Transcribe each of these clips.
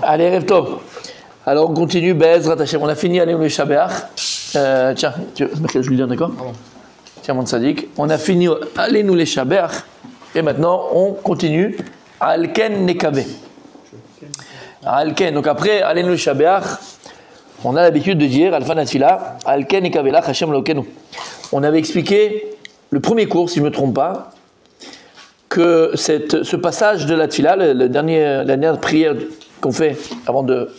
Allez, Revtov. Alors on continue, Bezrat Hashem. On a fini, allez, le Shabbat. Tiens, je lui donne, d'accord? Tiens, mon tzaddik. On a fini, allez, nous les Shabbat. Et maintenant, on continue. Alken Nekave. Alken. Donc après, allez, nous les Shabbat. On a l'habitude de dire, Alpha Natfila, Alken Nekave la Hashem Lokenu. On avait expliqué le premier cours, si je ne me trompe pas, que ce passage de la Tfila, la dernière prière qu'on fait avant de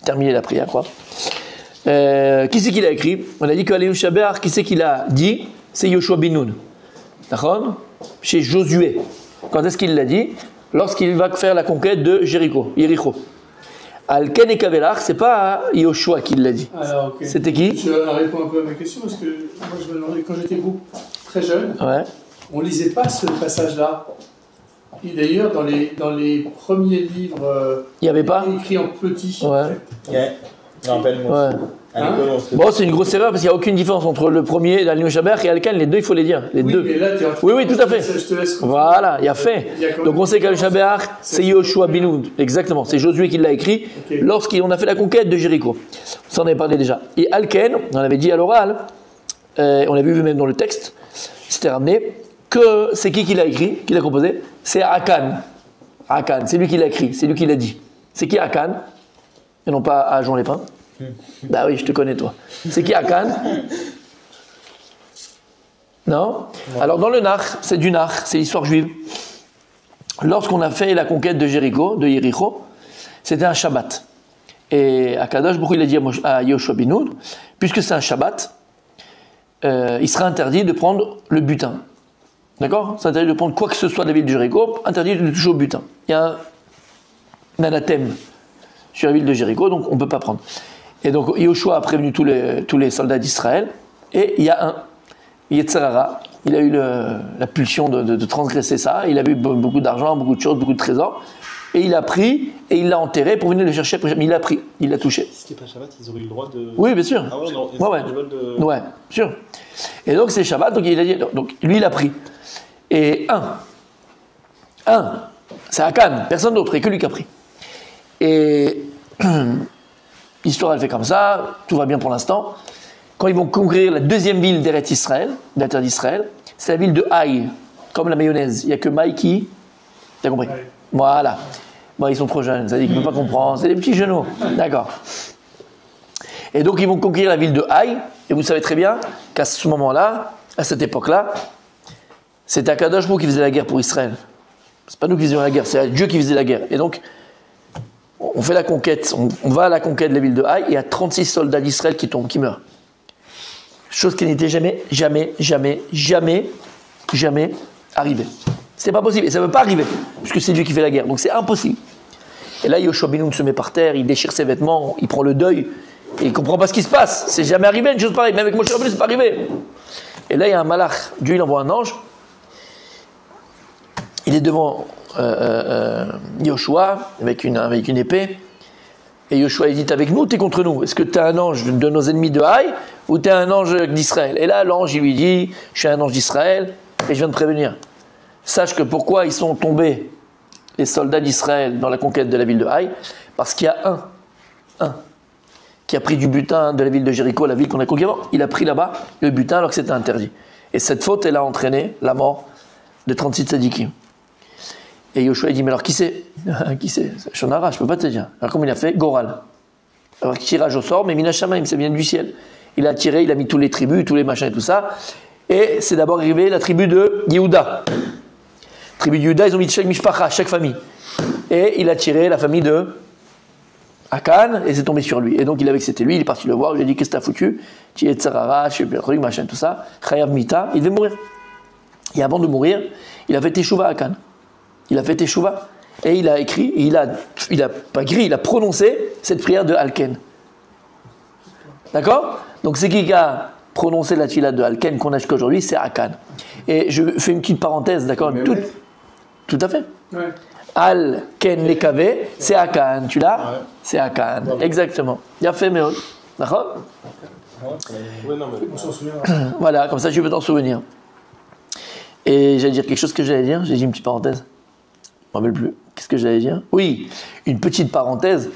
terminer la prière, quoi. Qui c'est qui l'a écrit? On a dit qu'Alénu Shabbat, qui c'est qui l'a dit? C'est Yoshua bin Nun. D'accord? Chez Josué. Quand est-ce qu'il l'a dit? Lorsqu'il va faire la conquête de Jéricho. Alken et Kavelach, c'est pas Yoshua qui l'a dit. Alors, okay. C'était qui? Je réponds un peu à ma question parce que moi je me demandais, quand j'étais très jeune, ouais. On ne lisait pas ce passage-là. Et d'ailleurs, dans les premiers livres il y avait pas écrits en petit. Ouais. Je rappelle-moi. Ouais. Bon, c'est une grosse erreur parce qu'il n'y a aucune différence entre le premier, l'Alénu Shabbat et Alken. Les deux, il faut les dire. Les deux. Mais là, oui, tout à fait. Je te laisse. Voilà, il y a fait. Donc on sait qu'Alénu Shabbat, c'est Yoshua bin Nun. Exactement. C'est Josué qui l'a écrit lorsqu'on a fait la conquête de Jéricho. Ça, on avait parlé déjà. Et Alken, on avait dit à l'oral, on l'a vu même dans le texte, c'était ramené, que c'est qui l'a écrit, qui l'a composé? C'est Akan. Akan, c'est lui qui l'a écrit, c'est lui qui l'a dit. C'est qui Akan? Et non pas à Jean Lépin. Bah oui, je te connais toi. C'est qui Akan? Non? Alors dans le Nach, c'est du Nach, c'est l'histoire juive. Lorsqu'on a fait la conquête de Jéricho, c'était un Shabbat. Et Akadosh Baruch Hu, il a dit à Yoshua bin Nun, puisque c'est un Shabbat, il sera interdit de prendre le butin. D'accord? C'est interdit de prendre quoi que ce soit de la ville de Jéricho, interdit de toucher au butin. Il y a un anathème sur la ville de Jéricho, donc on ne peut pas prendre. Et donc Yoshua a prévenu tous les soldats d'Israël, et il y a un Yetzirah, il a eu la pulsion de transgresser ça, il a eu beaucoup d'argent, beaucoup de choses, beaucoup de trésors, et il a pris, et il l'a enterré pour venir le chercher, mais il l'a pris, il l'a touché. Si c'était pas Shabbat, ils auraient eu le droit de... Oui, bien sûr. Ah ouais, non, ouais, sûr. Et donc c'est Shabbat, donc il a dit, donc lui il a pris. Et c'est Akan, personne d'autre, et que lui qui a pris. Et l'histoire elle fait comme ça, tout va bien pour l'instant. Quand ils vont conquérir la deuxième ville d'Eretz Israël, de la terre d'Israël, c'est la ville de Haï, comme la mayonnaise. Il n'y a que Maï qui... T'as compris? Ouais. Voilà. Bon, ils sont trop jeunes, ça dit qu'ils ne peuvent pas comprendre, c'est des petits genoux. D'accord. Et donc ils vont conquérir la ville de Haï, et vous savez très bien qu'à ce moment-là, à cette époque-là, c'était Akadosh Baruch Hu qui faisait la guerre pour Israël. C'est pas nous qui faisions la guerre, c'est Dieu qui faisait la guerre. Et donc, on fait la conquête, on va à la conquête de la ville de Haï, et il y a 36 soldats d'Israël qui tombent, qui meurent. Chose qui n'était jamais arrivée. C'était pas possible, et ça ne veut pas arriver, puisque c'est Dieu qui fait la guerre, donc c'est impossible. Et là, Yoshua bin Nun se met par terre, il déchire ses vêtements, il prend le deuil, et il ne comprend pas ce qui se passe. C'est jamais arrivé une chose pareille, même avec Moshe Rabbeinu, c'est pas arrivé. Et là, il y a un malach, Dieu il envoie un ange, il est devant Yoshua avec une épée, et Yoshua il dit: t'es avec nous ou t'es contre nous? Est-ce que t'es un ange de nos ennemis de Haï ou t'es un ange d'Israël? Et là, l'ange il lui dit: je suis un ange d'Israël et je viens de prévenir. Sache que pourquoi ils sont tombés, les soldats d'Israël, dans la conquête de la ville de Haï? Parce qu'il y a un qui a pris du butin de la ville de Jéricho, la ville qu'on a conquise. Il a pris là-bas le butin alors que c'était interdit. Et cette faute, elle a entraîné la mort de 36 tzadikim. Et Yoshua il dit: mais alors qui c'est? Qui c'est? Shonara, je ne peux pas te dire. Alors comment il a fait? Goral. Alors tirage au sort, mais Minashamaim, ça vient du ciel. Il a tiré, il a mis tous les tribus, tous les machins et tout ça. Et c'est d'abord arrivé la tribu de Yehuda. La tribu de Yehuda, ils ont mis chaque mishpacha, chaque famille. Et il a tiré la famille de Akan, et c'est tombé sur lui. Et donc il avait que c'était lui, il est parti le voir, il lui a dit: qu'est-ce que t'as foutu? Tu es tsarara, je sais plus, truc, machin, tout ça. Chayav mita, il devait mourir. Et avant de mourir, il a fait teshuva à Akan. Il a fait teshuva. Et il a écrit, il a prononcé cette prière de Alken. D'accord? Donc c'est qui a prononcé la tfila de Alken qu'on a jusqu'aujourd'hui? C'est Akan. Et je fais une petite parenthèse, d'accord? Tout à fait. Ouais. Alken Lekave, c'est Akan. Tu l'as? Ouais. C'est Akan. Ouais. Exactement. Il a fait Meod. D'accord? Ouais, non, mais on s'en souvient. Voilà, comme ça je peux t'en souvenir. Et j'allais dire quelque chose que j'allais dire, j'ai dit une petite parenthèse. me rappelle plus. Qu'est-ce que j'allais dire? Oui, une petite parenthèse.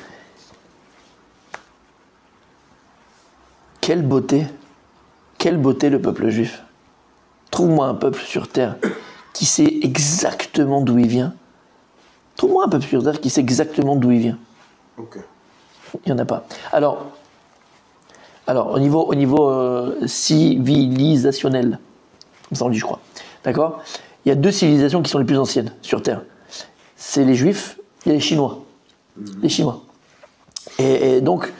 Quelle beauté le peuple juif. Trouve-moi un peuple sur terre qui sait exactement d'où il vient. Trouve-moi un peuple sur terre qui sait exactement d'où il vient. Ok. Il n'y en a pas. Alors au niveau civilisationnel, comme ça on dit, je crois, d'accord? Il y a deux civilisations qui sont les plus anciennes sur terre. C'est les Juifs et les Chinois. Les Chinois. Et donc,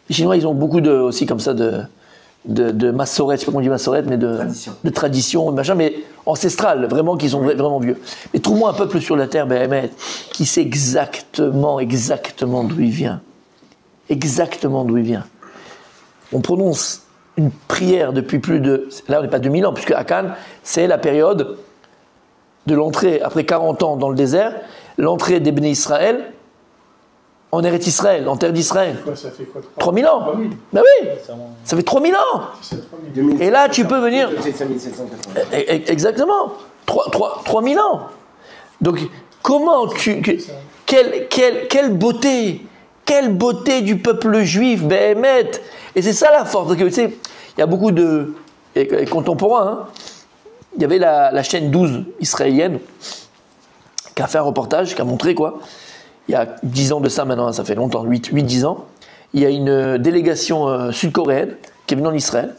les Chinois, ils ont beaucoup aussi comme ça de massorette, je sais pas comment on dit massorette, mais de tradition, machin, mais ancestrales, vraiment, qui sont vraiment vieux. Mais trouve-moi un peuple sur la terre, qui sait exactement d'où il vient. Exactement d'où il vient. On prononce une prière depuis plus de... Là, on n'est pas 2000 ans, puisque à Cannes, c'est la période de l'entrée, après 40 ans dans le désert, l'entrée des Béné Israël en Eretz Israël, en terre d'Israël. Ça fait quoi? 3000 ans. 3000. Ben oui, ça fait 3000 ans. C'est 3000. Et là, tu peux venir... C'est 5780. Exactement. 3000 ans. Donc, comment quelle beauté! Quelle beauté du peuple juif, Béhémet! Et c'est ça la force. Tu sais, il y a beaucoup de contemporains. Hein. Il y avait la chaîne 12 israélienne qui a fait un reportage, qui a montré quoi. Il y a 10 ans de ça maintenant, ça fait longtemps, 8-10 ans. Il y a une délégation sud-coréenne qui est venue en Israël.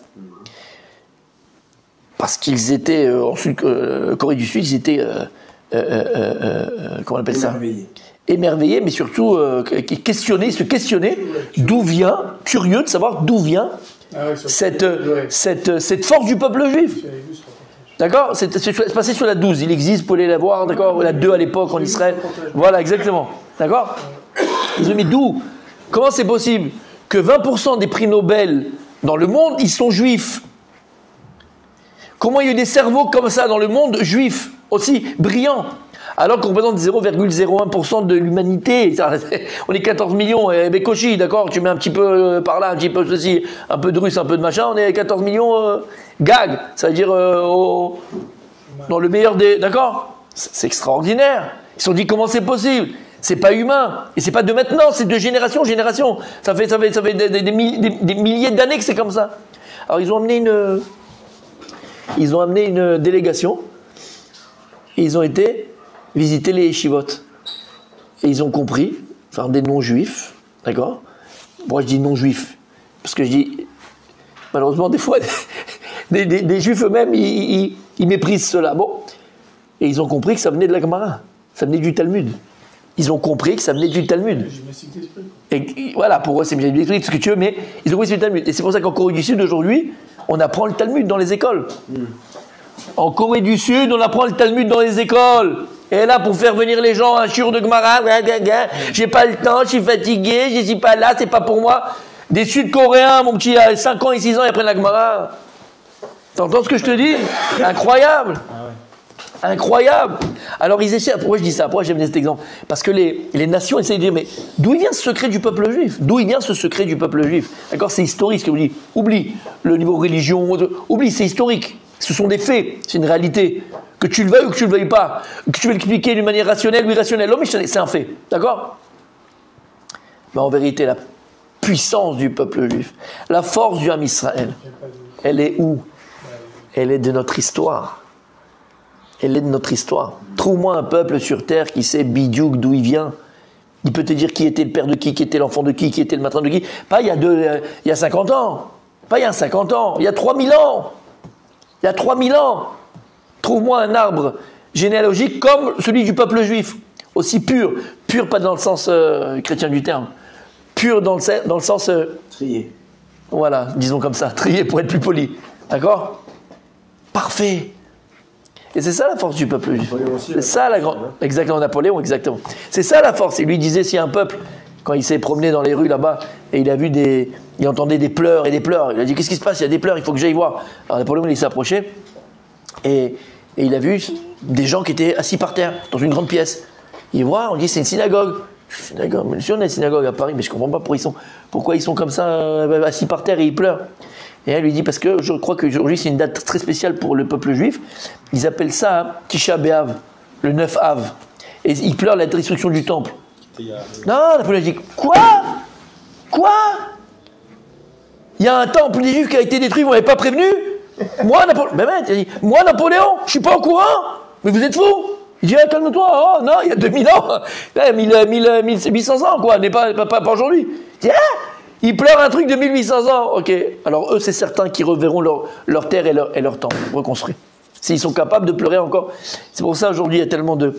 Parce qu'ils étaient, en Corée du Sud, ils étaient, comment on appelle ça? Émerveillés, mais surtout se questionner d'où vient, curieux de savoir d'où vient cette force du peuple juif. D'accord? C'est passé sur la 12, il existe, vous pouvez la voir, d'accord? La 2 à l'époque en Israël. Voilà, exactement. D'accord? Ils ont mis d'où? Comment c'est possible que 20% des prix Nobel dans le monde, ils sont juifs? Comment il y a eu des cerveaux comme ça dans le monde, juifs, aussi brillants? Alors qu'on représente 0,01% de l'humanité. On est 14 millions, et Bécochi, d'accord? Tu mets un petit peu par là, un petit peu ceci, un peu de russe, un peu de machin, on est 14 millions gag. Ça veut dire dans le meilleur des... D'accord? C'est extraordinaire. Ils se sont dit comment c'est possible? C'est pas humain. Et c'est pas de maintenant, c'est de génération en génération. Ça fait des milliers d'années que c'est comme ça. Alors ils ont amené une délégation. Et ils ont été visiter les yeshivot. Et ils ont compris, enfin des non-juifs, d'accord? Moi je dis non-juifs, parce que je dis, malheureusement des fois, des juifs eux-mêmes, ils méprisent cela. Bon, et ils ont compris que ça venait de la Gemara, ça venait du Talmud. Ils ont compris que ça venait du Talmud. Et voilà, pour eux c'est bien d'esprit, tout ce que tu veux, mais ils ont compris que c'est du Talmud. Et c'est pour ça qu'en Corée du Sud, aujourd'hui, on apprend le Talmud dans les écoles. En Corée du Sud, on apprend le Talmud dans les écoles. Et là, pour faire venir les gens, un shiur de Gemara, j'ai pas le temps, je suis fatigué, je suis pas là, c'est pas pour moi. Des Sud-Coréens, mon petit, à 5 ans et 6 ans, ils apprennent la Gemara. T'entends ce que je te dis? Incroyable. Incroyable. Alors ils essaient, pourquoi je dis ça? Pourquoi j'aime cet exemple? Parce que les nations essaient de dire, mais d'où il vient ce secret du peuple juif? D'où il vient ce secret du peuple juif? D'accord, c'est historique ce que vous dites. Oublie le niveau religion, oublie, c'est historique. Ce sont des faits, c'est une réalité. Que tu le veuilles ou que tu ne le veuilles pas, que tu veux l'expliquer d'une manière rationnelle ou irrationnelle, non mais c'est un fait, d'accord? Mais en vérité, la puissance du peuple juif, la force du Ham Israël, elle est où? Elle est de notre histoire. Elle est de notre histoire. Trouve-moi un peuple sur terre qui sait bidiouk d'où il vient. Il peut te dire qui était le père de qui était l'enfant de qui était le matrin de qui. Pas il y a 50 ans. Pas il y a 50 ans. Il y a 3000 ans. Il y a 3000 ans. Trouve-moi un arbre généalogique comme celui du peuple juif. Aussi pur. Pur pas dans le sens chrétien du terme. Pur dans le sens... Trié. Voilà, disons comme ça. Trié pour être plus poli. D'accord? Parfait. Et c'est ça la force du peuple juif. C'est ça la grande... Exactement, Napoléon, exactement. C'est ça la force. Il lui disait, s'il y a un peuple, quand il s'est promené dans les rues là-bas, et il a vu il entendait des pleurs et des pleurs. Il a dit, qu'est-ce qui se passe? Il y a des pleurs, il faut que j'aille voir. Alors Napoléon, il s'est approché, et il a vu des gens qui étaient assis par terre, dans une grande pièce. Il voit, on dit, c'est une synagogue. Synagogue, mais si on a une synagogue à Paris, mais je ne comprends pas pourquoi ils sont comme ça, assis par terre et ils pleurent. Et elle lui dit, parce que je crois qu'aujourd'hui c'est une date très spéciale pour le peuple juif. Ils appellent ça Tisha B'Av, le 9 Av. Et ils pleurent la destruction du temple. Il y a- Non, Napoléon dit quoi? Il y a un temple des Juifs qui a été détruit, vous m'avez pas prévenu? Moi, Napoléon, je suis pas au courant. Mais vous êtes fous? Il dit, calme-toi, oh non, il y a 2000 ans, 1800 ans, quoi, pas aujourd'hui. Il dit, ils pleurent un truc de 1800 ans. Ok, alors eux, c'est certain qu'ils reverront leur terre et leur temple reconstruit. S'ils sont capables de pleurer encore. C'est pour ça, aujourd'hui, il y a tellement de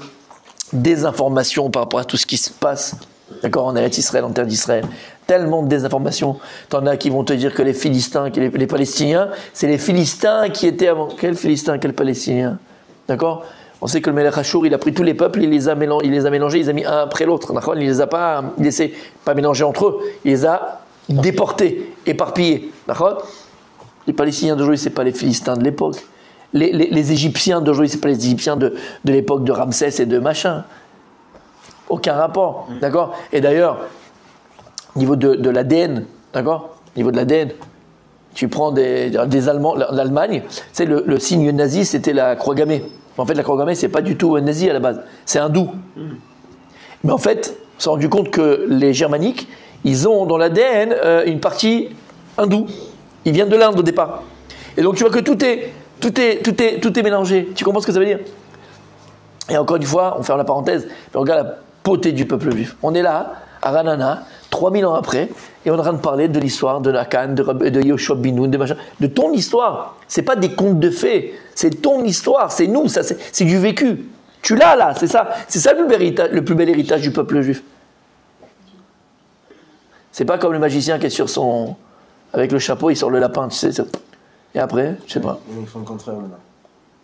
désinformation par rapport à tout ce qui se passe, d'accord, en Eretz Israël, en terre d'Israël. Tellement de désinformation. T'en as qui vont te dire que les Philistins, que les Palestiniens, c'est les Philistins qui étaient avant. Quels Philistins, quels Palestiniens? D'accord? On sait que le Melech Achour, il a pris tous les peuples, il les a mélangés, il les a mis un après l'autre. D'accord? Il les a pas laissés pas mélanger entre eux, il les a déportés, éparpillés. D'accord? Les Palestiniens d'aujourd'hui, c'est pas les Philistins de l'époque. Les Égyptiens d'aujourd'hui, c'est pas les Égyptiens de l'époque de Ramsès et de machin. Aucun rapport. D'accord? Et d'ailleurs, au niveau de l'ADN, d'accord? Au niveau de l'ADN, tu prends des Allemands, l'Allemagne, tu sais, le signe nazi, c'était la croix gammée. En fait, la croix gammée, c'est pas du tout nazi à la base, c'est hindou. Mais en fait, on s'est rendu compte que les Germaniques, ils ont dans l'ADN une partie hindoue. Ils viennent de l'Inde au départ. Et donc tu vois que tout est mélangé. Tu comprends ce que ça veut dire? Et encore une fois, on ferme la parenthèse, mais regarde la beauté du peuple juif. On est là, à Ranana, 3000 ans après, et on est en train de parler de l'histoire de Nakan, de Yoshua bin Nun, de ton histoire. C'est pas des contes de fées, c'est ton histoire, c'est nous, ça, c'est du vécu. Tu l'as là, c'est ça le plus bel héritage du peuple juif. C'est pas comme le magicien qui est sur son... avec le chapeau, il sort le lapin, tu sais. Et après, je sais pas. Ils font le contraire maintenant.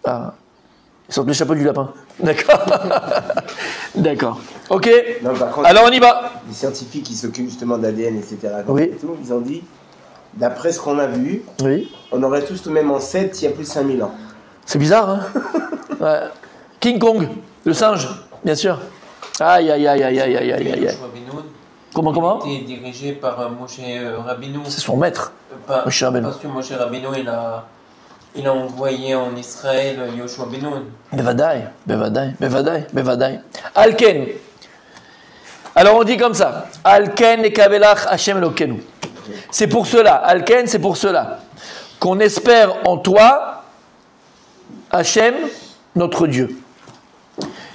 Ah, ils sortent le chapeau du lapin. D'accord. D'accord. Ok. Non, par contre, alors on y va. les scientifiques qui s'occupent justement d'ADN, etc., Oui. et tout, ils ont dit, d'après ce qu'on a vu, Oui. on aurait tous tout de même ancêtre il y a plus de 5000 ans. C'est bizarre, hein? Ouais. King Kong, le singe, bien sûr. Aïe, aïe, aïe, aïe, aïe, aïe, aïe, aïe. Comment? Il était dirigé par Moshe Rabbeinu. C'est son maître. Moshe Rabbeinu. Parce que Moshe Rabbeinu, il a envoyé en Israël Yoshua ben Nun. Bevadaï. Alken. Alors on dit comme ça. Alken et Kabelach Hashem Elokenu. C'est pour cela. Alken, c'est pour cela qu'on espère en toi, Hashem, notre Dieu.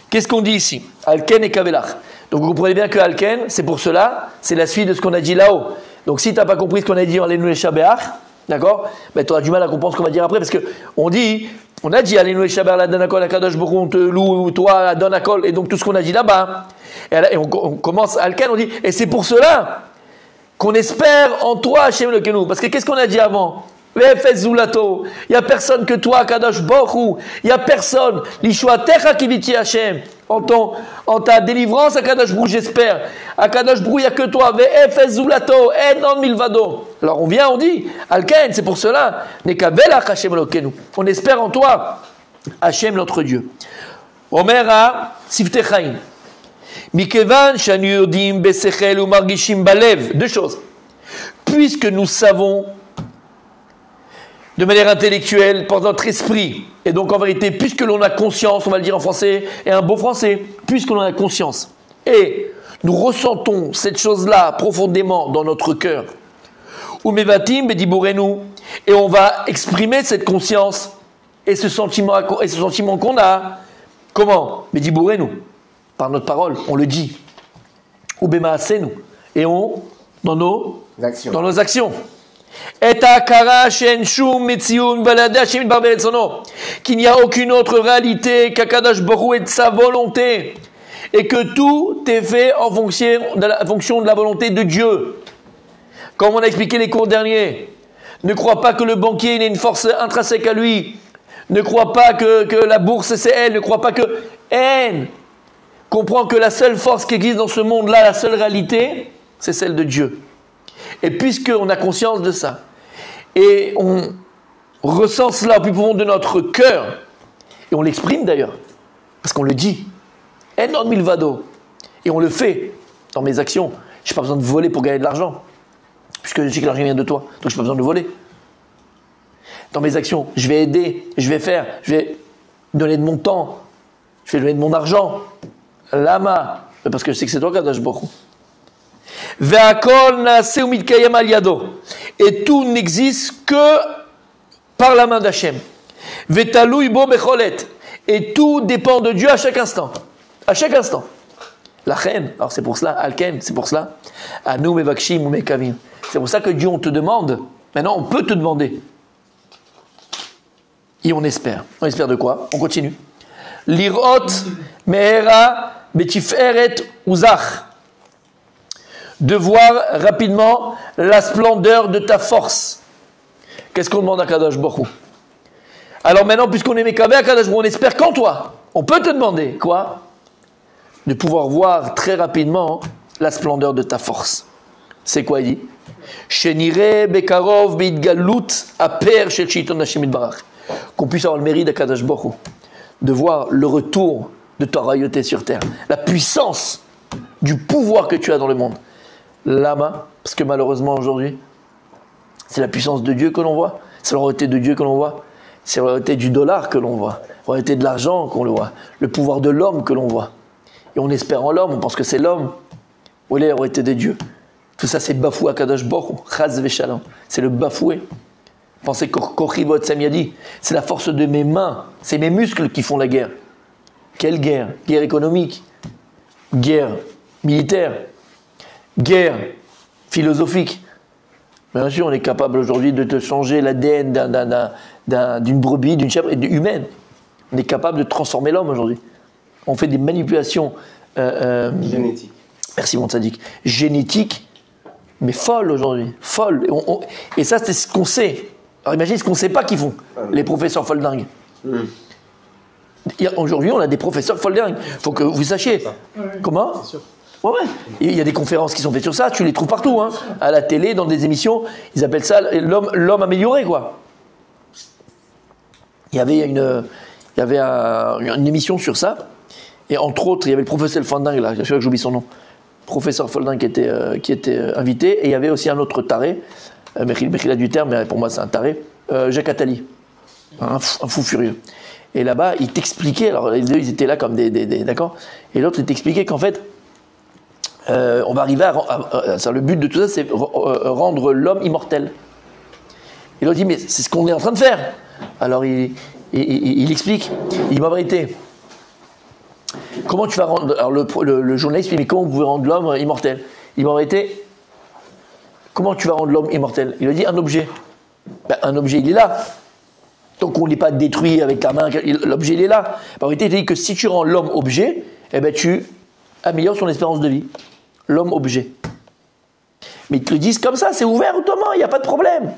Qu'est-ce qu'on dit ici? Alken et Kabelach. Donc vous comprenez bien que Alken, c'est pour cela, c'est la suite de ce qu'on a dit là-haut. Donc si tu n'as pas compris ce qu'on a dit en Alenu et Shabeach, d'accord, ben, tu auras du mal à comprendre ce qu'on va dire après, parce qu'on a dit Alenu et Shabeach, la Danakol, la Kadosh Baruch Hu, on te loue, toi, la Danakol, et donc tout ce qu'on a dit là-bas. Et on commence Alken, on dit, et c'est pour cela qu'on espère en toi, Hashem Elokeinu. Parce que qu'est-ce qu'on a dit avant? Il n'y a personne que toi, Kadosh Baruch Hu. Il n'y a personne. L'Ishua Techa Kiviti Hashem. En ta délivrance, à Kadosh Baruch Hu, j'espère. À Kadosh Baruch Hu, il n'y a que toi. Ve'efes Zulato, en milvado. Alors on vient, on dit, Alken, c'est pour cela. Nekabelach Hashem Elokeinu. On espère en toi, Hashem notre Dieu. Omer a Sifte Chaim. Mikevan shanu yodim besechel u margishim balev. Deux choses. Puisque nous savons de manière intellectuelle, par notre esprit, et donc en vérité, puisque l'on a conscience, on va le dire en français, et un beau français, puisque l'on a conscience, et nous ressentons cette chose-là profondément dans notre cœur, ou mevatim bedibourenu, et on va exprimer cette conscience et ce sentiment qu'on a, comment? Bedibourenu, par notre parole, on le dit, ou bemaasenu, et dans nos actions. Qu'il n'y a aucune autre réalité qu'Akadosh Baruch Hu est de sa volonté et que tout est fait en fonction de la volonté de Dieu. Comme on a expliqué les cours derniers, ne crois pas que le banquier il a une force intrinsèque à lui, ne crois pas que la bourse c'est elle, ne crois pas que haine. Comprends que la seule force qui existe dans ce monde-là, la seule réalité, c'est celle de Dieu. Et puisqu'on a conscience de ça, et on ressent cela au plus profond de notre cœur, et on l'exprime d'ailleurs, parce qu'on le dit, énorme milvado, et on le fait dans mes actions. Je n'ai pas besoin de voler pour gagner de l'argent, puisque je sais que l'argent vient de toi, donc je n'ai pas besoin de voler. Dans mes actions, je vais aider, je vais donner de mon temps, je vais donner de mon argent, Lama, parce que je sais que c'est toi, Kadosh Baruch Hu. Ve'akol naaseh umitkayem al yado. Et tout n'existe que par la main d'Hachem. Ve'talui bo becholet. Et tout dépend de Dieu à chaque instant. À chaque instant. La reine, alors c'est pour cela, Alken, c'est pour cela. Anu mevakshim ou mekavim. C'est pour ça que Dieu, on te demande. Maintenant, on peut te demander. Et on espère. On espère de quoi? On continue. Lirot mehera betiferet uzach. De voir rapidement la splendeur de ta force. Qu'est-ce qu'on demande à Kadosh Baruch Hu? Alors maintenant, puisqu'on est Mekavé à Kadosh Baruch Hu, on espère qu'en toi. On peut te demander, quoi? De pouvoir voir très rapidement la splendeur de ta force. C'est quoi il dit? Shenire bekarov beidgalut aper shel shiton Hashem yitbarach. Qu'on puisse avoir le mérite d'Akadosh Baruch Hu, de voir le retour de ta royauté sur terre, la puissance du pouvoir que tu as dans le monde. Lama, parce que malheureusement aujourd'hui, c'est la puissance de Dieu que l'on voit, c'est la royauté de Dieu que l'on voit, c'est la royauté du dollar que l'on voit, la royauté de l'argent qu'on le voit, le pouvoir de l'homme que l'on voit. Et on espère en l'homme, on pense que c'est l'homme. Où est la royauté de Dieu? Tout ça c'est bafoué à Kadosh Baruch Hu, Chaz v'Shalom. C'est le bafoué. Pensez qu'Ochivot Samyadi, c'est la force de mes mains, c'est mes muscles qui font la guerre. Quelle guerre? Guerre économique, guerre militaire, guerre philosophique. Bien sûr, on est capable aujourd'hui de te changer l'ADN d'une brebis, d'une chèvre et humaine. On est capable de transformer l'homme aujourd'hui. On fait des manipulations génétiques. Merci mon tzaddik. Génétiques, mais folles aujourd'hui. Folles. Et ça, c'est ce qu'on sait. Alors imagine ce qu'on ne sait pas qu'ils font, les professeurs folles dingues. Aujourd'hui, on a des professeurs folles dingues. Il faut que vous sachiez. Comment? C'est sûr. Ouais. Il y a des conférences qui sont faites sur ça, tu les trouves partout, hein. À la télé, dans des émissions, ils appellent ça l'homme amélioré, quoi. Il y avait une émission sur ça, et entre autres, il y avait le professeur Folding, là, je sais que j'oublie son nom, professeur Folding qui était invité, et il y avait aussi un autre taré, Mechila du terme, mais pour moi c'est un taré, Jacques Attali, un fou furieux. Et là-bas, il t'expliquait, alors les deux ils étaient là comme des d'accord, et l'autre il t'expliquait qu'en fait, on va arriver le but de tout ça, c'est rendre l'homme immortel. Et l'autre dit, mais c'est ce qu'on est en train de faire. Alors il explique, il dit, ma vérité, comment tu vas rendre. Alors le journaliste lui dit, mais comment vous pouvez rendre l'homme immortel? Il dit, ma vérité, comment tu vas rendre l'homme immortel? Il lui dit, un objet. Ben, un objet, il est là. Donc on n'est pas détruit avec la main, l'objet, il est là. En vérité, il dit que si tu rends l'homme objet, eh ben, tu améliores son espérance de vie. L'homme objet. Mais ils te le disent comme ça, c'est ouvert autrement, il n'y a pas de problème.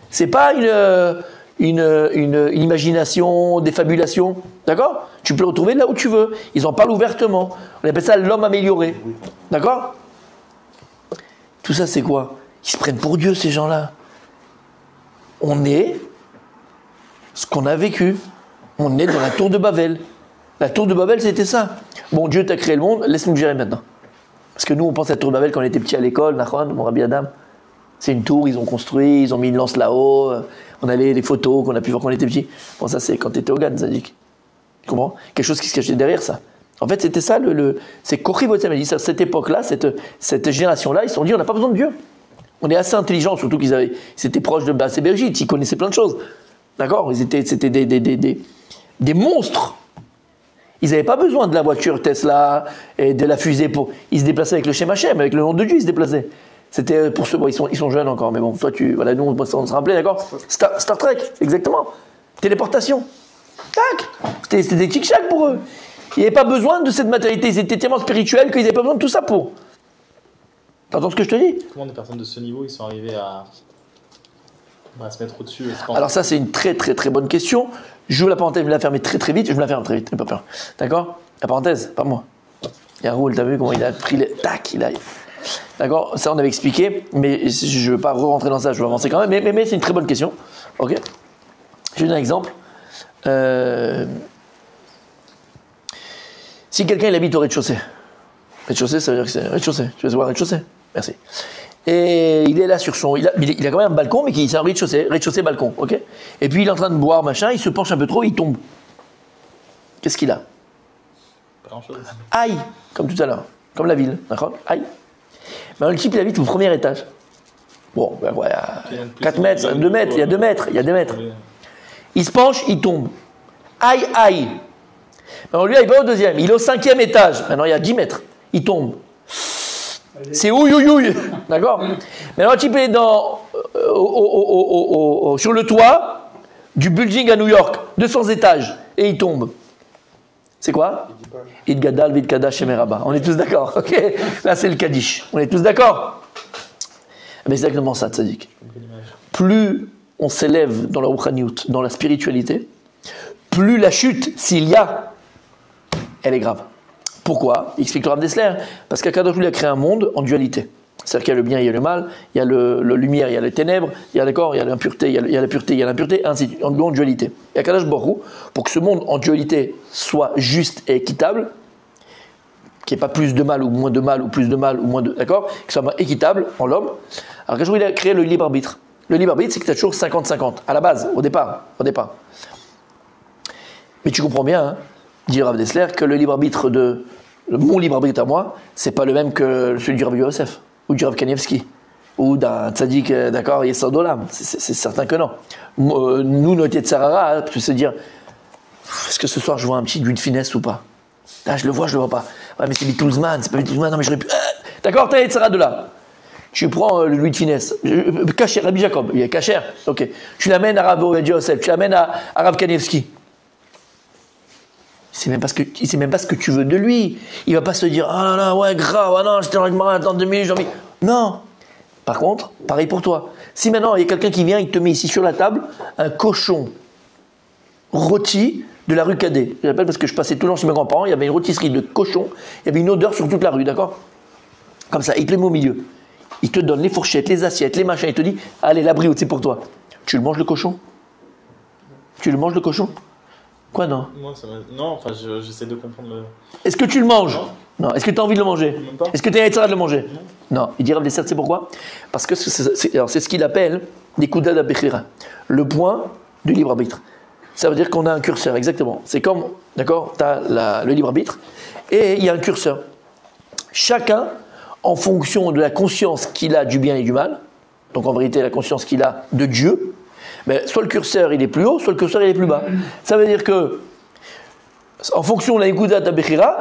C'est pas une imagination, des fabulations, d'accord? Tu peux le retrouver là où tu veux. Ils en parlent ouvertement. On appelle ça l'homme amélioré, d'accord? Tout ça, c'est quoi? Ils se prennent pour Dieu, ces gens-là. On est ce qu'on a vécu. On est dans la tour de Babel. La tour de Babel, c'était ça. Bon, Dieu t'a créé le monde, laisse-nous gérer maintenant. Parce que nous, on pense à la tour de Babel quand on était petit à l'école, Nachon, mon Rabbi Adam. C'est une tour, ils ont construit, ils ont mis une lance là-haut. On a les photos qu'on a pu voir quand on était petit. Bon, ça, c'est quand tu étais au GAN, Zadik. Tu comprends? Quelque chose qui se cachait derrière ça. En fait, c'était ça, c'est Kochi Votem. Cette époque-là, cette génération-là, ils se sont dit, on n'a pas besoin de Dieu. On est assez intelligents, surtout qu'ils étaient proches de Bassé Bergit, ils connaissaient plein de choses. D'accord? C'était des monstres. Ils n'avaient pas besoin de la voiture Tesla et de la fusée ils se déplaçaient avec le Shem Hashem, avec le nom de Dieu, ils se déplaçaient. C'était pour ceux, bon, ils sont jeunes encore, mais bon, toi, voilà, nous, on se rappelait, d'accord? Star Trek, exactement. Téléportation. Tac! C'était des tic-tac pour eux. Ils n'avaient pas besoin de cette matérialité, ils étaient tellement spirituels qu'ils n'avaient pas besoin de tout ça pour. T'entends ce que je te dis? Comment des personnes de ce niveau, ils sont arrivés à se mettre au-dessus? Alors ça, c'est une très très très bonne question. Je la parenthèse, je vais la fermer très très vite, je me la ferme très vite, n'aie pas peur. D'accord? La parenthèse, pas moi. Il y a Raoul, t'as vu comment il a pris tac, il a... D'accord? Ça, on avait expliqué, mais je ne veux pas rentrer dans ça, je veux avancer quand même, mais c'est une très bonne question. Ok? Je vais donner un exemple. Si quelqu'un il habite au rez-de-chaussée, rez-de-chaussée, ça veut dire que c'est rez-de-chaussée. Tu veux voir rez-de-chaussée? Merci. Et il est là sur son... Il a quand même un balcon, mais c'est un rez-de-chaussée, balcon, ok? Et puis il est en train de boire, machin, il se penche un peu trop, il tombe. Qu'est-ce qu'il a? grand-chose. Aïe, comme tout à l'heure, comme la ville, d'accord? Aïe. Mais le type, il habite au premier étage. Bon, ben ouais, 4 mètres, 2 mètres, il y a 2 mètres, il y a 2 mètres. Il se penche, il tombe. Aïe, aïe. Alors lui, il va au deuxième, il est au 5e étage. Maintenant, il y a 10 mètres, il tombe. C'est ouïe, ouïe, ouïe. D'accord? Maintenant, le type est sur le toit du building à New York, 200 étages, et il tombe. C'est quoi? Id Gadal, Vid Kadash, Shemeraba. On est tous d'accord, ok? Là, c'est le Kaddish. On est tous d'accord? Mais c'est exactement ça, Tzadik. Plus on s'élève dans la Rouchaniout, dans la spiritualité, plus la chute, s'il y a, elle est grave. Pourquoi? Il explique le Rav Dessler. Parce qu'Akadosh Hu a créé un monde en dualité. C'est-à-dire qu'il y a le bien, il y a le mal, il y a le lumière, il y a les ténèbres, il y a l'impureté, il y a la pureté, il y a l'impureté, ainsi de suite, en dualité. Et Akadosh Baruch Hu, pour que ce monde en dualité soit juste et équitable, qu'il n'y ait pas plus de mal ou moins de mal, ou plus de mal ou moins de... D'accord? Qu'il soit équitable en l'homme. Alors Akadosh Hu, il a créé le libre arbitre. Le libre arbitre, c'est que tu as toujours 50-50, à la base, au départ. Mais tu comprends bien, hein, dit Rav Dessler, que le libre arbitre mon libre arbitre à moi, c'est pas le même que celui du Rav Yosef, ou du Rav Kanievski, ou d'un tzaddik, d'accord, Yesod Olam. C'est certain que non. Nous, notre Yetzarara, tu sais dire, est-ce que ce soir je vois un petit d'huile de finesse ou pas? Ah, je le vois pas. Ouais, mais c'est Beatlesman, c'est pas Beatlesman, non, mais j'aurais pu. D'accord, t'as Yetzarara de là. Tu prends l'huile de finesse, Kacher, Rabbi Jacob, il est Kacher, ok. Tu l'amènes à Rav Yosef, tu l'amènes à Rav Kanievski. Il sait même pas ce que tu veux de lui. Il va pas se dire, ah là là, ouais, grave, ah non, j'étais dans le Gemara, dans 2 minutes, j'ai envie. Non. Par contre, pareil pour toi. Si maintenant il y a quelqu'un qui vient, il te met ici sur la table un cochon rôti de la rue Cadet. Je l'appelle parce que je passais tout le temps chez mes grands-parents, il y avait une rôtisserie de cochon, il y avait une odeur sur toute la rue, d'accord? Comme ça, il te le met au milieu. Il te donne les fourchettes, les assiettes, les machins, il te dit, allez, la brioche, c'est pour toi. Tu le manges le cochon? Quoi, non? Moi, non, enfin, j'essaie de comprendre le... Est-ce que tu le manges? Non. Est-ce que tu as envie de le manger? Même pas. Est-ce que tu as intérêt de le manger? Non. Il dit Rav Dessler, c'est pourquoi? Parce que c'est ce qu'il appelle des Nekudat HaBechira, le point du libre arbitre. Ça veut dire qu'on a un curseur, exactement. C'est comme, d'accord, tu as le libre arbitre, et il y a un curseur. Chacun, en fonction de la conscience qu'il a du bien et du mal, donc en vérité la conscience qu'il a de Dieu, mais soit le curseur il est plus haut, soit le curseur il est plus bas. Ça veut dire que, en fonction de la Nekudat HaBechira,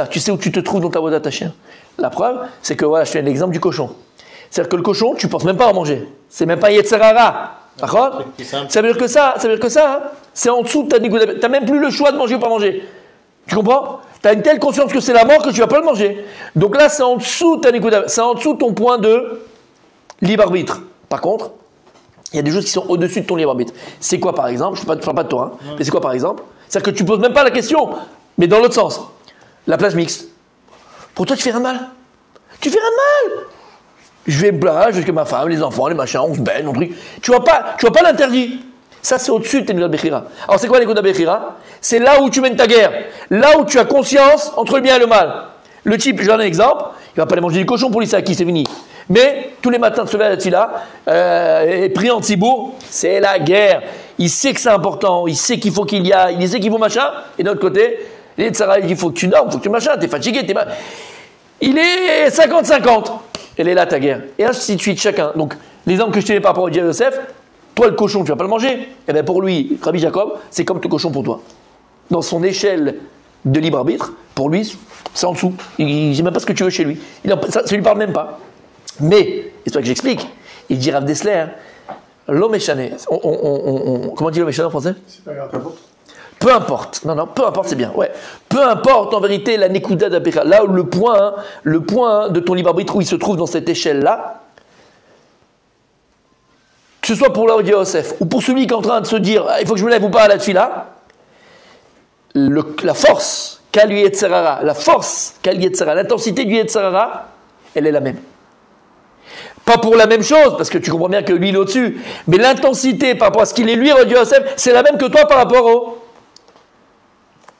tu sais où tu te trouves dans ta Avodat Hashem. La preuve, c'est que voilà, je te donne l'exemple du cochon. C'est-à-dire que le cochon, tu ne penses même pas à manger. C'est même pas Yetzerara. D'accord? Ça veut dire que ça, hein, c'est en dessous de ta Nekudat. Tu n'as même plus le choix de manger ou pas manger. Tu comprends? Tu as une telle conscience que c'est la mort que tu ne vas pas le manger. Donc là, c'est en dessous de ta Nekudat. C'est en dessous de ton point de libre arbitre. Par contre, il y a des choses qui sont au-dessus de ton libre arbitre. C'est quoi par exemple? Je ne parle pas de toi, hein, mais c'est quoi par exemple? C'est-à-dire que tu ne poses même pas la question, mais dans l'autre sens. La plage mixte. Pour toi, tu fais rien de mal. Tu fais rien de mal. Je vais me plage avec ma femme, les enfants, les machins, on se baigne, on truc. Tu vois pas l'interdit. Ça, c'est au-dessus de tes Nekudat Bechira. Alors, c'est quoi les Nekudat Bechira? C'est là où tu mènes ta guerre. Là où tu as conscience entre le bien et le mal. Le type, je donne un exemple, il va pas aller manger du cochon pour lui, c'est acquis, c'est fini. Mais tous les matins de se lever à la tefila, et prier en tzibour, c'est la guerre. Il sait que c'est important, il sait qu'il faut qu'il y aille, il sait qu'il faut machin. Et d'un autre côté, il dit il faut que tu dormes, il faut que tu machin, t'es fatigué, il est 50-50. Elle est là ta guerre. Et ainsi de suite, chacun. Donc, l'exemple que je te donne par rapport au Dieu Yosef, toi le cochon, tu vas pas le manger. Et bien pour lui, Rabbi Jacob, c'est comme le cochon pour toi. Dans son échelle de libre arbitre, pour lui, c'est en dessous. Il ne sait même pas ce que tu veux chez lui. Ça ne lui parle même pas. Mais, c'est toi que j'explique, il dit Rav Dessler, l'homme échané. Comment dit l'homme échané en français? C'est pas grave. Peu importe. Non, peu importe, c'est bien. Ouais. Peu importe, en vérité, la Nekudat HaBechira. Là où le point de ton libre arbitre, où il se trouve dans cette échelle-là, que ce soit pour l'Rav Yosef, ou pour celui qui est en train de se dire, il faut que je me lève ou pas à la tefila, la force qu'a lui Yetzerara, l'intensité du Yetzerara, elle est la même. Pas pour la même chose, parce que tu comprends bien que lui il est au-dessus, mais l'intensité par rapport à ce qu'il est lui, Rav Yosef, c'est la même que toi par rapport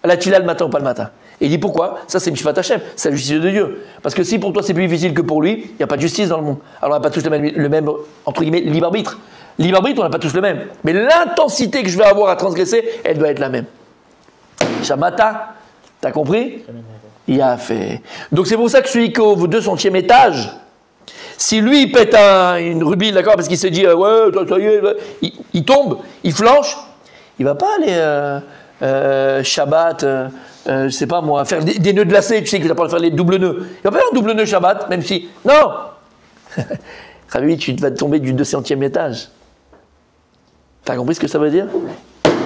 à la tefila le matin ou pas le matin. Et il dit pourquoi? Ça c'est Mishpat Hashem, c'est la justice de Dieu. Parce que si pour toi c'est plus difficile que pour lui, il n'y a pas de justice dans le monde. Alors on n'a pas tous le même entre guillemets, libre arbitre. Libre arbitre, on n'a pas tous le même. Mais l'intensité que je vais avoir à transgresser, elle doit être la même. Shamata, T'as compris? Il a fait. Donc c'est pour ça que celui qui est au 200e étage, si lui il pète une rubine, d'accord, parce qu'il se dit ouais, ça y est, il tombe, il flanche, il va pas aller Shabbat, je sais pas moi, faire des nœuds de lacets, tu sais que tu vas pas faire les doubles nœuds. Il va pas faire un double nœud Shabbat, même si. Non. Rabbi, tu vas tomber du 200e étage. T'as compris ce que ça veut dire?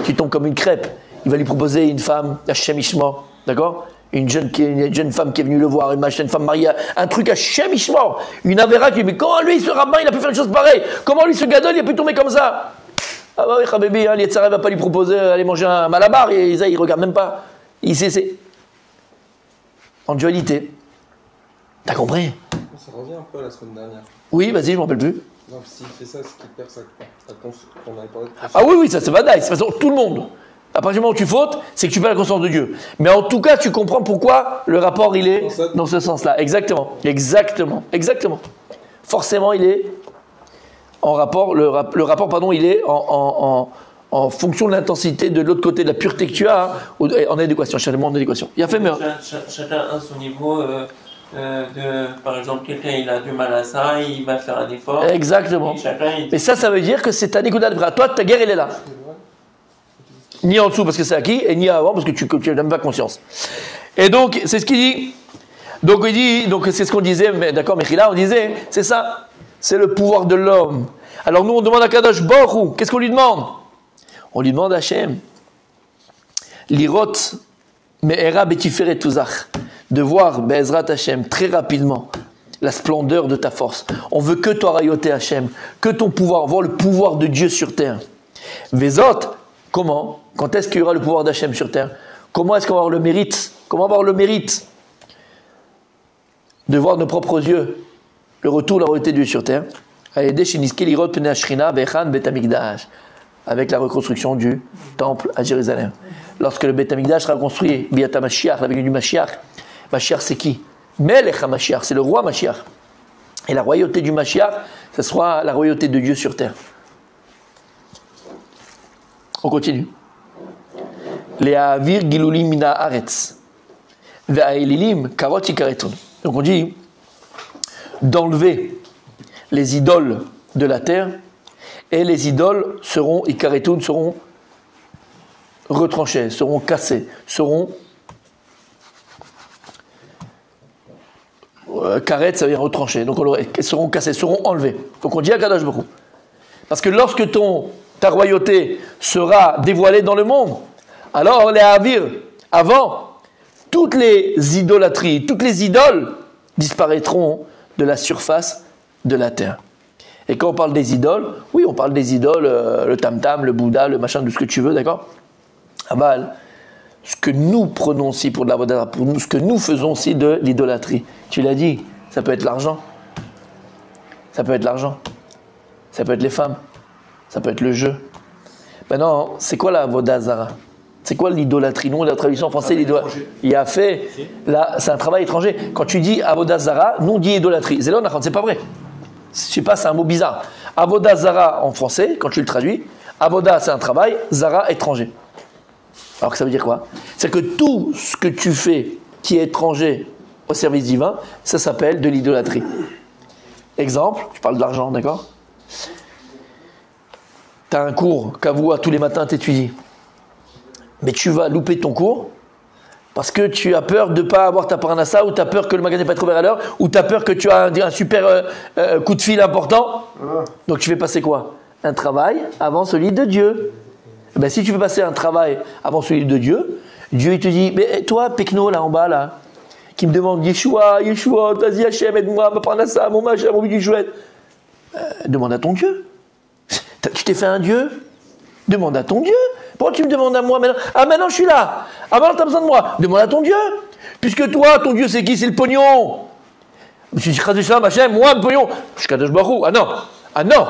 Tu tombes comme une crêpe. Il va lui proposer une femme, Hachem Ishma, d'accord? Une jeune femme qui est venue le voir, une femme mariée, un truc Hachem Ishma, une avéra qui dit, mais comment lui, ce rabbin, il a pu faire une chose pareille? Comment lui, ce gadol, il a pu tomber comme ça? Ah bah oui, Habibi, hein, l'Yetzara va pas lui proposer d'aller manger un malabar, il regarde même pas. Il sait, c'est en dualité. T'as compris? Ça revient un peu à la semaine dernière. Oui, vas-y, je m'en rappelle plus. Non, s'il fait ça, c'est qu'il perd sa conscience. On avait parlé de conscience. Ah oui, ça c'est vadaï, c'est façon tout le monde. À partir du moment où tu fautes, c'est que tu perds la conscience de Dieu. Mais en tout cas, tu comprends pourquoi le rapport il est dans ce sens-là. Exactement. Forcément, il est en rapport. Le rapport, pardon, il est en fonction de l'intensité de l'autre côté de la pureté que tu as, hein, en adéquation, chacun en adéquation. Il a fait mieux. Chacun a son niveau. Par exemple, quelqu'un il a du mal à ça, il va faire un effort. Exactement. Mais ça veut dire que c'est ta nikudat de bras. Toi, ta guerre, elle est là. Ni en dessous parce que c'est acquis, et ni avant parce que tu n'as même pas conscience. Et donc, c'est ce qu'il dit. Donc, il dit, donc c'est ce qu'on disait, mais, d'accord, Mechila, on disait, c'est ça. C'est le pouvoir de l'homme. Alors, nous, on demande à Kadosh Baruch Hu. Qu'est-ce qu'on lui demande? On lui demande à Hachem. Lirot, me'era betiferet tuzach. De voir, Be'ezrat Hachem, très rapidement, la splendeur de ta force. On veut que toi rayoter Hachem, que ton pouvoir, voir le pouvoir de Dieu sur terre. Vezot, comment? Quand est-ce qu'il y aura le pouvoir d'Hachem sur terre? Comment est-ce qu'on va avoir le mérite? Comment avoir le mérite de voir de nos propres yeux le retour, la royauté de Dieu sur terre? Avec la reconstruction du temple à Jérusalem. Lorsque le Beth Amikdash sera construit, Biata Mashiach, la venue du Mashiach, Mashiach c'est qui? Melech HaMashiach, c'est le roi Mashiach. Et la royauté du Mashiach, ce sera la royauté de Dieu sur terre. On continue. Le'avir gilulim mina aretz ve'aelilim karot ikaretun. Donc on dit d'enlever les idoles de la terre, et les idoles seront ikaretun, seront retranchées, seront cassées, seront karet, ça veut dire retranchées. Donc elles seront cassées, seront enlevées. Donc on dit à Kadosh Baruch Hu. Parce que lorsque ta royauté sera dévoilée dans le monde, alors les Havir, avant, toutes les idolâtries, toutes les idoles disparaîtront de la surface de la terre. Et quand on parle des idoles, oui, on parle des idoles, le tam-tam, le Bouddha, le machin, de ce que tu veux, d'accord? Aval, ce que nous prenons aussi pour de la vodara, pour nous, ce que nous faisons aussi de l'idolâtrie. Tu l'as dit, ça peut être l'argent. Ça peut être l'argent. Ça peut être les femmes. Ça peut être le jeu. Maintenant, c'est quoi la vodazara? C'est quoi l'idolâtrie? Nous, la traduction en français, il a fait. Là, c'est un travail étranger. Quand tu dis avodazara, nous on dit idolâtrie. C'est pas vrai. Je sais pas, c'est un mot bizarre. Avodazara en français, quand tu le traduis, avoda c'est un travail, zara étranger. Alors que ça veut dire quoi? C'est que tout ce que tu fais qui est étranger au service divin, ça s'appelle de l'idolâtrie. Exemple, tu parles de l'argent, d'accord? Tu as un cours, Kavua, tous les matins tu étudies. Mais tu vas louper ton cours parce que tu as peur de ne pas avoir ta parnassa, ou tu as peur que le magasin n'est pas trop ouvert à l'heure, ou tu as peur que tu as un super coup de fil important. Donc tu fais passer quoi? Un travail avant celui de Dieu. Eh bien, si tu veux passer un travail avant celui de Dieu, Dieu il te dit, mais toi, Pekno, là en bas, là, qui me demande Yeshua, vas-y Hachem, aide-moi, ma parnassa, mon machin, mon bidu chouette. Demande à ton Dieu. Tu t'es fait un Dieu? Demande à ton Dieu. Pourquoi tu me demandes à moi maintenant? Ah, maintenant je suis là. Ah, maintenant tu as besoin de moi. Demande à ton Dieu. Puisque toi, ton Dieu, c'est qui? C'est le pognon. Je dis, machin, moi, le pognon. Je suis Kadosh Baruch Hu. Ah non. Ah non.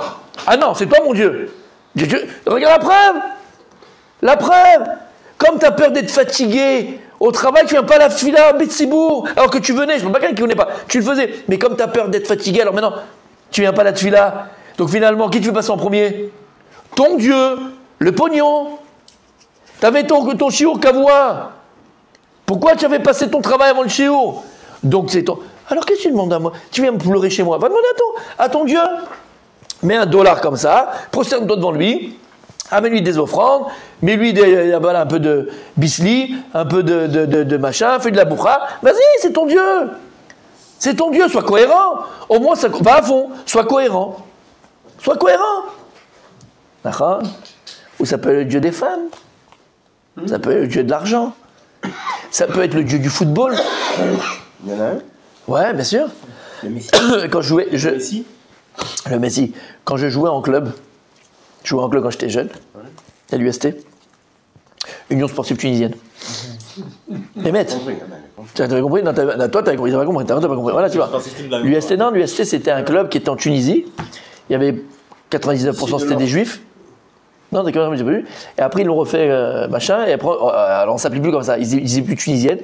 Ah non, c'est toi mon Dieu. Regarde la preuve. La preuve. Comme tu as peur d'être fatigué au travail, tu viens pas à la fila à Betsibourg. Alors que tu venais, je ne sais pas quelqu'un qui ne venait pas. Tu le faisais. Mais comme tu as peur d'être fatigué, alors maintenant, tu viens pas à la fila. Donc finalement, qui tu veux passer en premier? Ton Dieu. Le pognon. Tu avais ton chiot Kavua. Pourquoi tu avais passé ton travail avant le shiur? Donc c'est ton... Alors qu'est-ce que tu demandes à moi? Tu viens me pleurer chez moi. Va demander à ton Dieu. Mets $1 comme ça, prosterne-toi devant lui, amène-lui des offrandes, mets-lui un peu de bisli, un peu de machin, fais de la bourra. Vas-y, c'est ton Dieu. C'est ton Dieu, sois cohérent. Au moins, ça va à fond, sois cohérent. Sois cohérent. D'accord? Ou ça peut être le Dieu des femmes. Ça peut être le Dieu de l'argent. Ça peut être le Dieu du football. Il y en a un? Ouais, bien sûr. Le Messie. Quand je jouais, Le Messie. Le Messi. Quand je jouais en club, quand j'étais jeune, à l'UST, Union Sportive Tunisienne. Mais maître, tu avais compris? Non, toi, tu avais compris, t'as pas compris. Voilà, tu vois. L'UST, c'était un club qui était en Tunisie. Il y avait 99% c'était des juifs. Non, d'accord, j'ai pas vu. Et après, ils l'ont refait, machin. Et après, alors on s'appelait plus comme ça. Ils disaient plus tunisienne.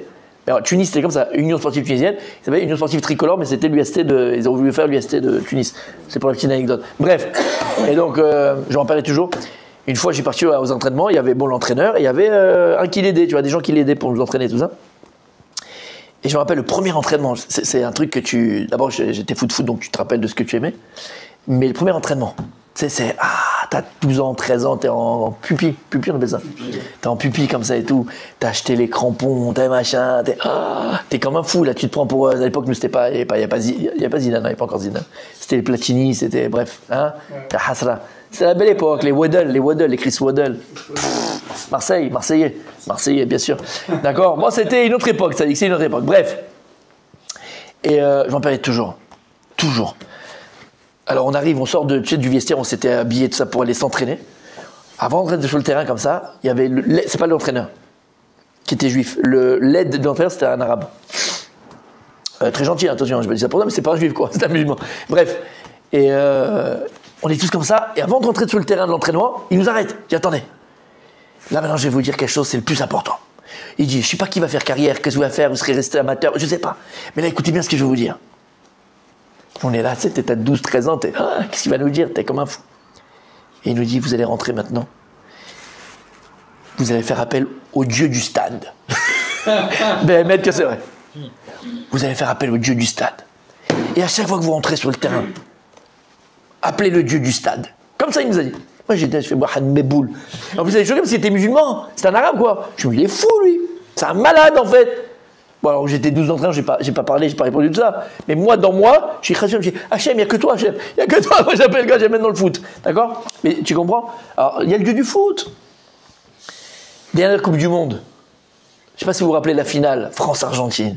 Alors, Tunis, c'était comme ça, Union Sportive Tunisienne. Ils s'appelait Union Sportive Tricolore, mais c'était l'UST de... Ils ont voulu faire l'UST de Tunis. C'est pour la petite anecdote. Bref. Et donc, je m'en parlais toujours. Une fois, j'ai parti aux entraînements. Il y avait l'entraîneur et il y avait un qui l'aidait. Tu vois, des gens qui l'aidaient pour nous entraîner, tout ça. Et je me rappelle le premier entraînement. C'est un truc que tu... D'abord, j'étais foot, donc tu te rappelles de ce que tu aimais. Mais le premier entraînement, t'as 12 ans, 13 ans, t'es en pupille, on appelle ça. T'es en pupille comme ça et tout, t'as acheté les crampons, t'as machin, t'es comme un fou là, tu te prends pour... À l'époque, nous, c'était pas, il n'y a pas Zidane, il n'y avait pas encore Zidane. C'était les Platini, c'était, bref, hein, la Hasra. C'est la belle époque, les Waddle, les Chris Waddle. Marseillais, bien sûr. D'accord, moi, c'était une autre époque, ça dit que c'est une autre époque. Bref. Et je m'en parlais toujours. Alors on arrive, on sort du vestiaire, on s'était habillé tout ça pour aller s'entraîner. Avant d'entrer sur le terrain comme ça, il y avait c'est pas l'entraîneur qui était juif. L'aide de l'entraîneur, c'était un arabe. Très gentil, attention, je me dis ça pour ça, mais c'est pas un juif quoi, c'est un musulman. Bref. Et on est tous comme ça, et avant de rentrer sur le terrain de l'entraînement, il nous arrête. Il dit attendez, là maintenant je vais vous dire quelque chose, c'est le plus important. Il dit, je sais pas qui va faire carrière, qu'est-ce que vous allez faire, vous serez resté amateur, je sais pas. Mais là écoutez bien ce que je vais vous dire. On est là, tu sais, t'es à 12, 13 ans, qu'est-ce qu'il va nous dire? T'es comme un fou. Et il nous dit, vous allez rentrer maintenant. Vous allez faire appel au Dieu du stade. Ben, maître, que c'est vrai. Vous allez faire appel au Dieu du stade. Et à chaque fois que vous rentrez sur le terrain, appelez le Dieu du stade. Comme ça, il nous a dit. Moi, je fais Mohamed Meboul. En plus, il a choqué parce qu'il était musulman. C'est un arabe, quoi. Je me dis, il est fou, lui. C'est un malade, en fait. Bon, alors j'étais 12 ans d'entraînement, j'ai pas parlé, j'ai pas répondu de ça. Mais moi, dans moi, je suis chrétien, je dis Hachem, il n'y a que toi, Hachem. Il n'y a que toi, moi j'appelle le gars, j'amène dans le foot. D'accord? Mais tu comprends? Alors, il y a le dieu du foot. Dernière Coupe du Monde. Je ne sais pas si vous vous rappelez la finale, France-Argentine.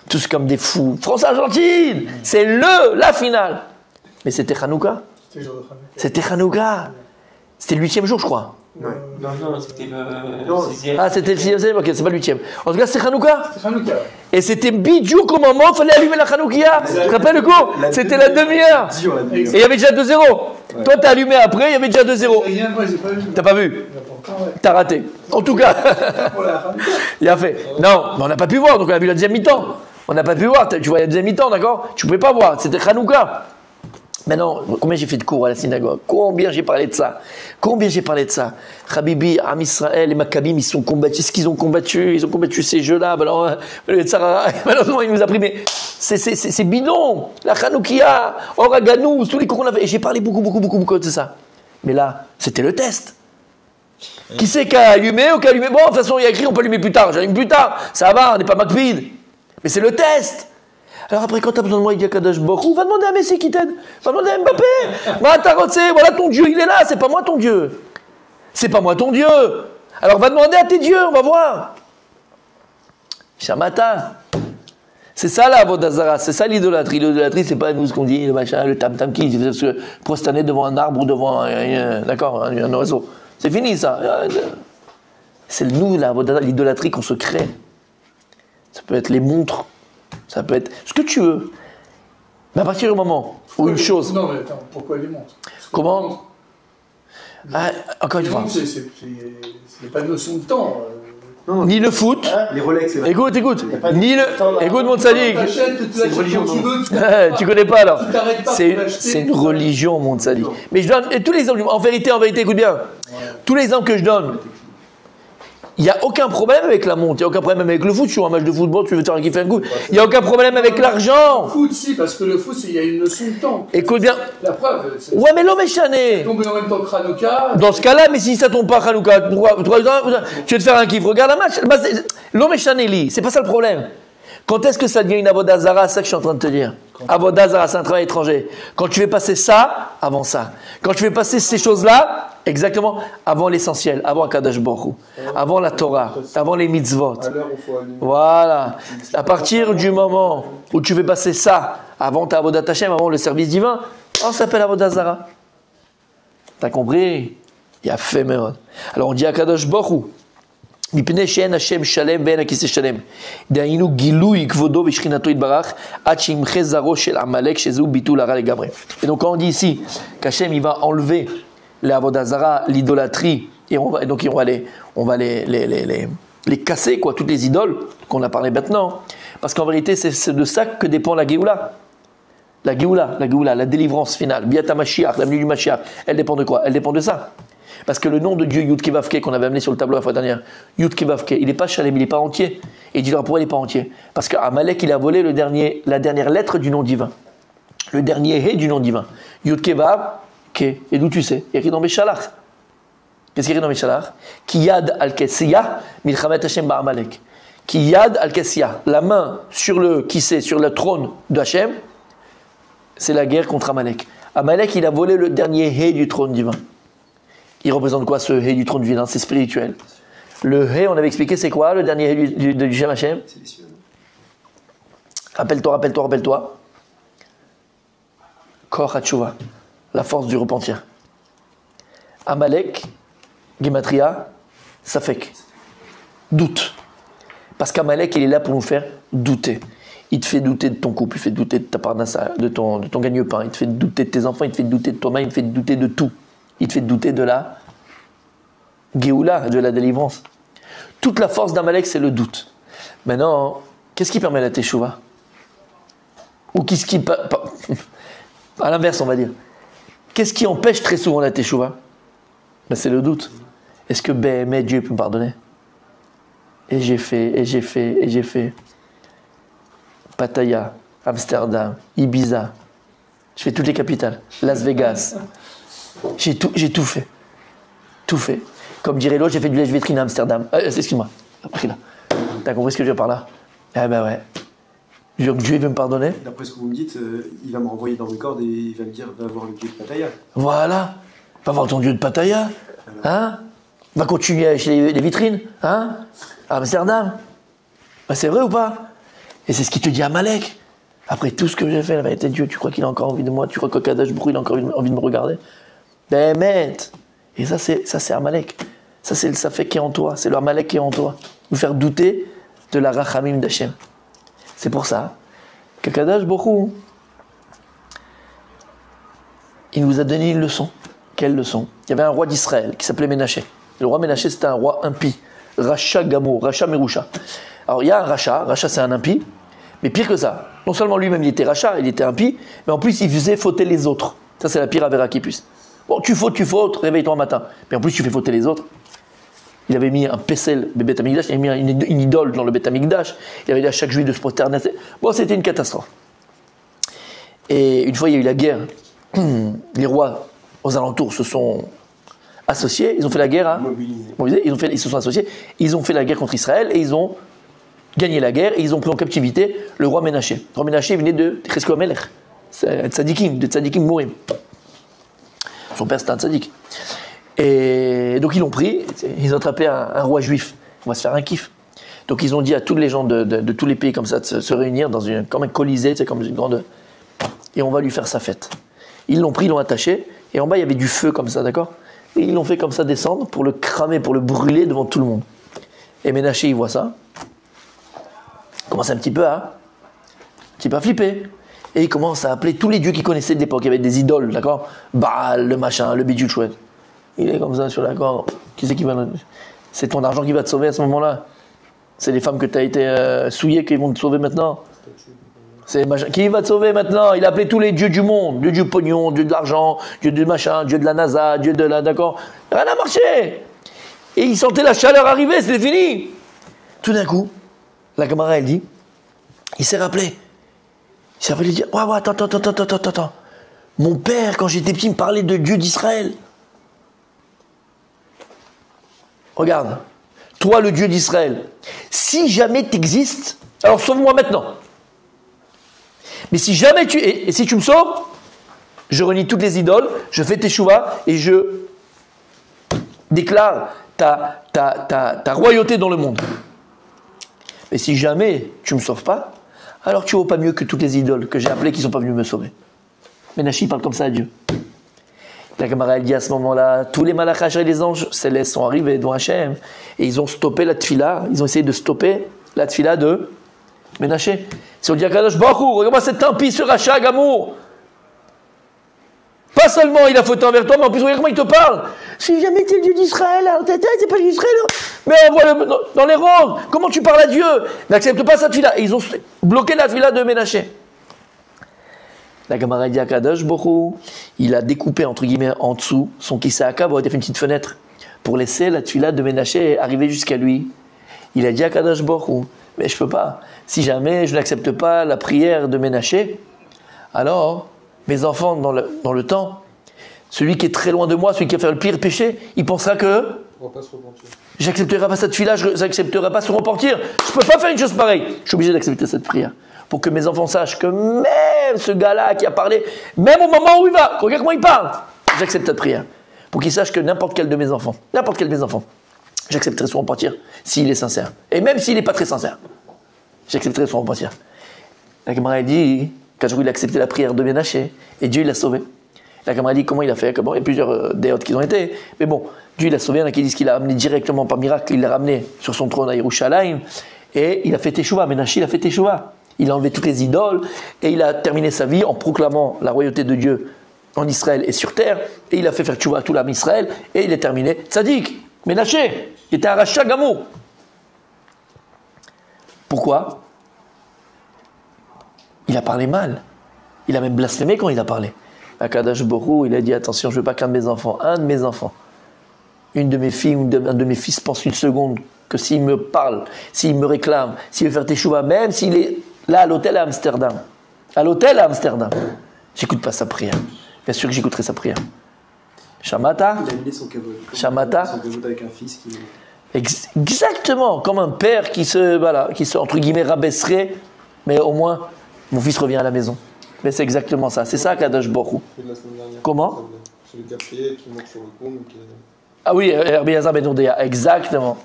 Tous comme des fous. France-Argentine! C'est la finale. Mais c'était Hanouka. C'était Hanouka. C'était le 8e jour, je crois. Non, c'était le 6e. Ah, c'était le 6e, ok, c'est pas le 8e. En tout cas, c'était Hanouka. Et c'était bidou au moment où il fallait allumer la Hanoukia. Tu te rappelles le coup? C'était la demi-heure. Et il y avait déjà 2-0. Ouais. Toi, t'as allumé après, il y avait déjà 2-0. T'as pas vu? T'as raté. En tout cas, il a fait. Non, mais on n'a pas pu voir, donc on a vu la deuxième mi-temps. On n'a pas pu voir, tu vois la deuxième mi-temps, d'accord? Tu pouvais pas voir, c'était Hanouka. Maintenant, combien j'ai fait de cours à la synagogue? Combien j'ai parlé de ça? Habibi, Am Israël, les Maccabim, ils sont combattus. Ce qu'ils ont combattu, ils ont combattu ces jeux-là. Malheureusement, il nous a pris, mais c'est bidon. La Hanoukia, Oraganous, tous les cours qu'on a fait. Et j'ai parlé beaucoup de ça. Mais là, c'était le test. Qui c'est qui a allumé ou qui a allumé? Bon, de toute façon, il y a écrit, on peut allumer plus tard. J'allume plus tard. Ça va, on n'est pas Macbid. Mais c'est le test. Alors après, quand tu as besoin de moi, il y a Kadosh Borou, va demander à Messi qui t'aide. Va demander à Mbappé. Voilà ton Dieu, il est là, c'est pas moi ton Dieu. C'est pas moi ton Dieu. Alors va demander à tes dieux, on va voir. Shamata. C'est ça la Vodazara, c'est ça l'idolâtrie. L'idolâtrie, c'est pas nous ce qu'on dit, le machin, le tam-tam qui, parce que prosterner devant un arbre ou devant un oiseau. C'est fini ça. C'est nous, l'idolâtrie qu'on se crée. Ça peut être les montres. Ça peut être ce que tu veux. Mais à partir du moment où une chose... Non, mais attends, pourquoi les montres? Comment? Encore une fois. C'est pas une notion de temps. Non. Ni le foot. Les Rolex, c'est vrai. Écoute. Ni le... Écoute, mon sadique. C'est une religion. Tu connais pas, alors. C'est une religion, mon sadique. Mais je donne... Et tous les exemples... En vérité, écoute bien. Ouais. Tous les exemples que je donne... Il n'y a aucun problème avec la montre, il n'y a aucun problème avec le foot. Tu joues un match de football, tu veux faire un kiff, un coup. Il n'y a aucun problème avec l'argent. Le foot, si, parce que le foot, il y a une notion de temps. Écoute bien. La preuve, c'est Ouais, mais l'homme est chané. tomber en même temps que Hanouka. Dans ce cas-là, mais si ça tombe pas Hanouka, tu veux te faire un kiff, regarde un match. Bah, l'homme est chané, Lee. C'est pas ça le problème. Quand est-ce que ça devient une avodah zara? C'est ça que je suis en train de te dire. Avodah zara, c'est un travail étranger. Quand tu fais passer ça, avant ça. Quand tu fais passer ces choses-là, exactement, avant l'essentiel, avant Akadosh Baruch Hu, avant la Torah, avant les mitzvot. À l'heure où il faut allumer. Voilà. À partir du moment où tu fais passer ça, avant ta avodah Hashem, avant le service divin, ça s'appelle avodah zara. T'as compris? Il y a fait meod. Alors on dit Akadosh Baruch Hu. מפני שאין השם שלם ואין הכיסא שלם. דהיינו גילוי כבודו ושכינתו יתברך עד שימחה זרעו של עמלק שזהו ביטול הרע לגמרי. Et donc quand on dit ici qu'Hachem il va enlever l'avodah zara, l'idolâtrie, et donc on va les casser quoi, toutes les idoles qu'on a parlé maintenant, parce qu'en vérité c'est de ça que dépend la Géoula. La Géoula, la délivrance finale, Biata Mashiach, la venue du Mashiach, elle dépend de quoi? Elle dépend de ça. Parce que le nom de Dieu, Yud Kevavke, qu'on avait amené sur le tableau la fois dernière, Yud Kevavke, il n'est pas Shalem, il n'est pas entier. Et dis-leur pourquoi il n'est pas entier? Parce qu'Amalek, il a volé la dernière lettre du nom divin. Le dernier He du nom divin. Yud Kevavke. Et d'où tu sais? Il y a écrit dans Béchalach. Qu'est-ce qu'il y a écrit dans Béchalach? Ki Yad al-Kessiya, Milchamet Hashem Ba'amalek. Ki Yad al-Kessiya. La main sur le kissé, sur le trône d'Hachem, c'est la guerre contre Amalek. Amalek, il a volé le dernier He du trône divin. Il représente quoi ce He du trône divin? C'est spirituel. Le He, on avait expliqué, c'est quoi le dernier He du Shem Hashem? C'est les cieux. Rappelle-toi. Kor HaTshuva, la force du repentir. Amalek, Gematria, Safek. Doute. Parce qu'Amalek, il est là pour nous faire douter. Il te fait douter de ton couple, il te fait douter de ta parnassa, de ton gagne-pain, il te fait douter de tes enfants, il te fait douter de toi-même, il te fait douter de tout. Il te fait douter de la Géoula, de la délivrance. Toute la force d'Amalek, c'est le doute. Maintenant, qu'est-ce qui permet la Teshuvah? Ou qu'est-ce qui... À l'inverse, on va dire. Qu'est-ce qui empêche très souvent la Teshuvah? Ben, c'est le doute. Est-ce que mais Dieu peut me pardonner? Et j'ai fait. Pattaya, Amsterdam, Ibiza. Je fais toutes les capitales. Las Vegas. J'ai tout fait. Tout fait. Comme dirait l'autre, j'ai fait du lèche-vitrine à Amsterdam. Excuse-moi. Après là. T'as compris ce que je veux dire par là? Eh ben ouais. Je jure que Dieu veut me pardonner. D'après ce que vous me dites, il va me renvoyer dans le corps et il va me dire va voir le Dieu de Pattaya. Voilà. Va voir ton Dieu de Pattaya. Hein? Va continuer à acheter les vitrines. Hein? À Amsterdam. Ben, c'est vrai ou pas? Et c'est ce qu'il te dit à Amalek. Après tout ce que j'ai fait, la vérité de Dieu, tu crois qu'il a encore envie de moi? Tu crois qu'Akadosh Baruch Hu, il a encore envie de me regarder? Ben, mette. Et ça, c'est Amalek. Ça, c'est le Safek qui est en toi. C'est le Amalek qui est en toi. Nous faire douter de la Rachamim d'Hachem. C'est pour ça qu'Akadosh Baruch Hu, il nous a donné une leçon. Quelle leçon? Il y avait un roi d'Israël qui s'appelait Ménaché. Le roi Ménaché, c'était un roi impie. Racha Gamo, Racha Merusha. Alors, il y a un Racha. Racha, c'est un impie. Mais pire que ça. Non seulement lui-même, il était Racha, il était impie, mais en plus, il faisait fauter les autres. Ça, c'est la pire avéra qui puisse. Bon, tu fautes, réveille-toi un matin. Mais en plus, tu fais fauter les autres. Il avait mis un Pessel, le Beth Amikdash, il avait mis une idole dans le Beth Amikdash. Il avait dit à chaque juif de se prosterner. Bon, c'était une catastrophe. Et une fois, il y a eu la guerre. Les rois aux alentours se sont associés. Ils ont fait la guerre à... Mobilisés. Ils se sont associés. Ils ont fait la guerre contre Israël et ils ont gagné la guerre et ils ont pris en captivité le roi Ménaché. Le roi Ménaché venait de Chesko Amelech. C'est un tzadikim, de tzadikim mourim. Son père, c'était un tzadik. Et donc, ils l'ont pris. Ils ont attrapé un roi juif. On va se faire un kiff. Donc, ils ont dit à tous les gens de tous les pays comme ça de se réunir comme un colisée, c'est comme une grande... Et on va lui faire sa fête. Ils l'ont pris, ils l'ont attaché. Et en bas, il y avait du feu comme ça, d'accord? Et ils l'ont fait comme ça descendre pour le cramer, pour le brûler devant tout le monde. Et Ménaché, il voit ça. Il commence un petit peu à flipper. Et il commence à appeler tous les dieux qu'il connaissait de l'époque. Il y avait des idoles, d'accord? Baal, le machin, le bidou chouette. Il est comme ça sur la corde. Qui c'est qui va... C'est ton argent qui va te sauver à ce moment-là. C'est les femmes que tu as été souillées qui vont te sauver maintenant. C'est machin. Qui va te sauver maintenant? Il a appelé tous les dieux du monde. Dieu du pognon, Dieu de l'argent, Dieu du machin, Dieu de la NASA, Dieu de la... D'accord? Rien n'a marché. Et il sentait la chaleur arriver, c'était fini. Tout d'un coup, la Gemara, elle dit, il s'est rappelé. Il s'est rappelé, il dit, ouais, attends. Mon père, quand j'étais petit, me parlait de Dieu d'Israël. Regarde, toi le Dieu d'Israël, si jamais tu existes, alors sauve-moi maintenant. Mais si jamais et si tu me sauves, je renie toutes les idoles, je fais teshuva et je déclare ta royauté dans le monde. Mais si jamais tu ne me sauves pas, alors tu ne vaux pas mieux que toutes les idoles que j'ai appelées qui ne sont pas venues me sauver. Ménachi parle comme ça à Dieu. La Gemara elle dit à ce moment-là, tous les malachas et les anges célestes sont arrivés devant Hachem et ils ont stoppé la tfila, ils ont essayé de stopper la tfila de Ménaché. Ils ont dit à Kadosh Baruch Hu, regarde-moi cet impie, ce rachat, Gamour. Pas seulement il a fauté envers toi, mais en plus regarde comment il te parle. Si jamais tu es le Dieu d'Israël, c'est pas d'Israël, mais envoie-le dans les rondes. Comment tu parles à Dieu? N'accepte pas cette tfila. Et ils ont bloqué la tfila de Ménaché. La Gemara dit à Kadosh Baruch Hu, il a découpé entre guillemets en dessous son kisaka, il a fait une petite fenêtre pour laisser la tfila de Ménaché arriver jusqu'à lui. Il a dit à Kadosh Baruch Hu, mais je peux pas. Si jamais je n'accepte pas la prière de Ménaché, alors mes enfants dans le temps, celui qui est très loin de moi, celui qui a fait le pire péché, il pensera que On va pas se repentir. j'accepterai pas cette tfila, je n'accepterai pas se repentir. Je peux pas faire une chose pareille. Je suis obligé d'accepter cette prière. Pour que mes enfants sachent que même ce gars-là qui a parlé, même au moment où il va, regarde comment il parle, j'accepte cette prière. Pour qu'ils sachent que n'importe quel de mes enfants, j'accepterai son repentir s'il est sincère. Et même s'il n'est pas très sincère, j'accepterai son repentir. La Gemara dit, quand il a accepté la prière de Ménaché, et Dieu l'a sauvé. La Gemara dit comment il a fait, il y a plusieurs déotes qui ont été, mais bon, Dieu l'a sauvé, il y en a qui disent qu'il l'a ramené directement par miracle, il l'a ramené sur son trône à Yerushalayim, et il a fait Teshuvah, Ménaché il a fait Teshuvah. Il a enlevé toutes les idoles et il a terminé sa vie en proclamant la royauté de Dieu en Israël et sur terre. Et il a fait faire tchouva à tout l'âme Israël et il est terminé tzaddik, Ménaché. Il était un rachat gamour. Pourquoi? Il a parlé mal. Il a même blasphémé quand il a parlé. À Kadosh Baruch Hu, il a dit attention, je ne veux pas qu'un de mes enfants, une de mes filles ou un de mes fils pense une seconde que s'il me parle, s'il me réclame, s'il veut faire teshuva, même s'il est là à l'hôtel à Amsterdam, j'écoute pas sa prière. Bien sûr que j'écouterai sa prière. Shamata. Il a annulé son kavod. Shamata. Son kavod avec un fils qui... Exactement, comme un père qui se entre guillemets rabaisserait, mais au moins mon fils revient à la maison. Mais c'est exactement ça. C'est ça Kadosh Baruch Hu. C'est de la semaine dernière. Comment? Celui qui a prié, qui monte sur le pont. Ah oui, Rabbi Elazar ben Odéa, exactement.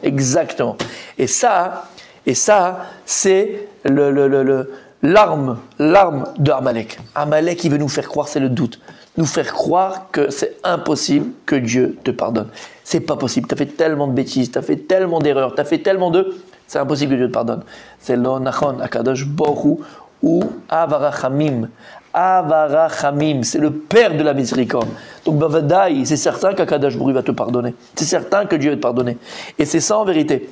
Et ça, c'est l'arme de Amalek. Amalek, il veut nous faire croire, c'est le doute. Nous faire croire que c'est impossible que Dieu te pardonne. C'est pas possible. Tu as fait tellement de bêtises, tu as fait tellement d'erreurs, tu as fait tellement de... C'est impossible que Dieu te pardonne. C'est l'onachon, akadosh bohu ou avarachamim. Avarachamim, c'est le Père de la miséricorde. Donc, bavadaï, c'est certain qu'Akadosh Baruch Hu va te pardonner. C'est certain que Dieu va te pardonner. Et c'est ça en vérité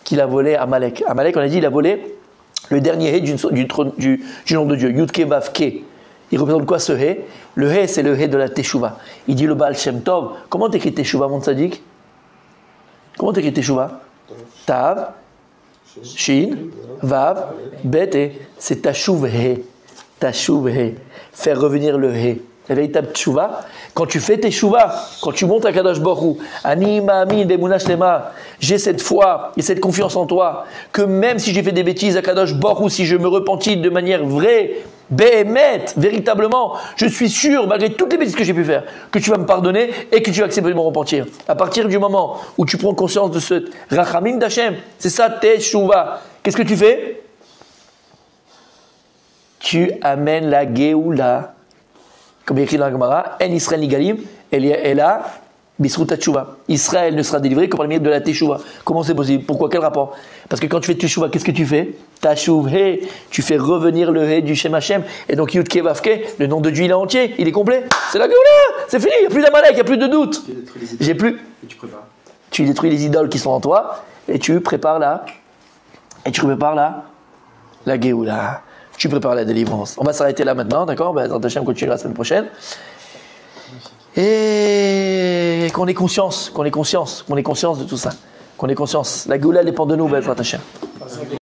qu'il a volé Amalek. Amalek, on a dit, il a volé le dernier hé du nom de Dieu, Yudke Vavke. Il représente quoi ce hé? Le hé, c'est le hé de la Teshuvah. Il dit le Baal Shem Tov. Comment t'écris Teshuvah, mon tzaddik? Comment t'écris Teshuvah? Tav, Shin, Vav, Bet, et c'est Tashuv hé. Tashuv hé. Faire revenir le hé. La véritable teshuvah, quand tu fais tes teshuvah, quand tu montes à Kadosh Baruch Hu, Ani Ma'amin Be'emunah Shlema, j'ai cette foi et cette confiance en toi, que même si j'ai fait des bêtises à Kadosh Baruch Hu, si je me repentis de manière vraie, Be'emet, véritablement, je suis sûr, malgré toutes les bêtises que j'ai pu faire, que tu vas me pardonner et que tu vas accepter de me repentir. À partir du moment où tu prends conscience de ce Rachamim d'Hachem, c'est ça teshuvah. Qu'est-ce que tu fais? Tu amènes la Géoula. Comme il écrit dans la Gemara, En Israël Nigalim, elle a Bisrut Teshuvah. Israël ne sera délivré que par le mérite de la Teshuvah. Comment c'est possible? Pourquoi? Quel rapport? Parce que quand tu fais Teshuvah, qu'est-ce que tu fais? Tashuv He, tu fais revenir le He du Shem Hashem. Et donc Yudke Vavke, le nom de Dieu il est entier, il est complet. C'est la Géoula, c'est fini, il n'y a plus d'Amalek, il n'y a plus de doute. J'ai plus. Et tu prépares. Tu détruis les idoles qui sont en toi et tu prépares la Géoula. Tu prépares la délivrance. On va s'arrêter là maintenant, d'accord? Ben, Hashem continue la semaine prochaine. Et qu'on ait conscience de tout ça. Qu'on ait conscience. La Géoula dépend de nous, Bezrat Hashem.